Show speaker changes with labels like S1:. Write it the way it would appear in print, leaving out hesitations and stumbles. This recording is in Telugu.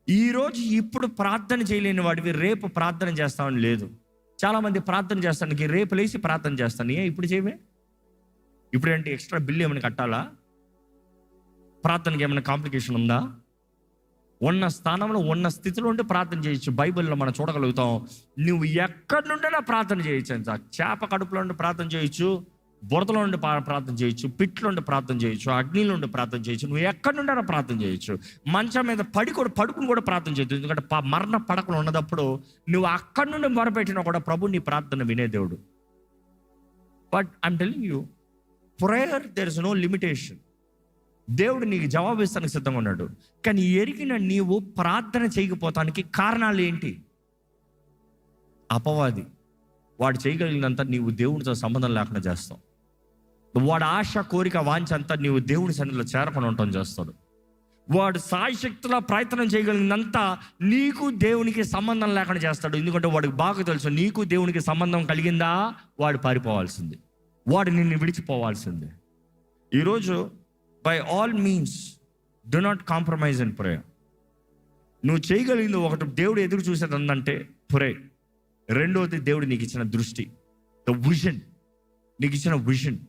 S1: ఈరోజు ఇప్పుడు ప్రార్థన చేయలేని వాడివి రేపు ప్రార్థన చేస్తామని లేదు. చాలామంది ప్రార్థన చేస్తానికి రేపు లేచి ప్రార్థన చేస్తాను. ఇప్పుడు చేయవే? ఇప్పుడు ఏంటి ఎక్స్ట్రా బిల్లు ఏమైనా కట్టాలా? ప్రార్థనకి ఏమైనా కాంప్లికేషన్ ఉందా? ఉన్న స్థానంలో ఉన్న స్థితిలో ఉండి ప్రార్థన చేయొచ్చు. బైబిల్లో మనం చూడగలుగుతాం. నువ్వు ఎక్కడి నుండైనా ప్రార్థన చేయొచ్చు. అంత చేప కడుపులో ఉండి ప్రార్థన చేయొచ్చు, బురదలో ఉండి ప్రార్థన చేయొచ్చు, పిట్లో ఉండి ప్రార్థన చేయొచ్చు, అగ్నిలో ఉండి ప్రార్థన చేయొచ్చు. నువ్వు ఎక్కడి నుండైనా ప్రార్థన చేయొచ్చు. మంచం మీద పడుకుని కూడా ప్రార్థన చేయొచ్చు. ఎందుకంటే మరణ పడకలు ఉన్నదప్పుడు నువ్వు అక్కడి నుండి మొరపెట్టినా కూడా ప్రభు నీ ప్రార్థన వినే దేవుడు. But I'm telling you, prayer there is no limitation. దేవుడు నీకు జవాబు ఇస్తానికి సిద్ధంగా ఉన్నాడు. కానీ ఎరిగిన నీవు ప్రార్థన చేయకపోతానికి కారణాలు ఏంటి? అపవాది వాడు చేయగలిగినంత నీవు దేవునితో సంబంధం లేకుండా చేస్తావు. వాడు ఆశ, కోరిక, వాంఛ అంతా నీవు దేవుని సన్నిధిలో చేరకుండా ఉండటం చేస్తాడు. వాడు సాయశక్తిలో ప్రయత్నం చేయగలిగినంత నీకు దేవునికి సంబంధం లేకుండా చేస్తాడు. ఎందుకంటే వాడికి బాగా తెలుసు, నీకు దేవునికి సంబంధం కలిగిందా వాడు పారిపోవాల్సింది, వాడు నిన్ను విడిచిపోవాల్సిందే. ఈరోజు by all means do not compromise in prayer. నువ్వు చేయగలిగింది ఒకటి, దేవుడు ఎదురు చూసేది ఏంటంటే ప్రే. రెండవది దేవుడు నీకు ఇచ్చిన దృష్టి, ద విజన్, నీకు ఇచ్చిన విజన్.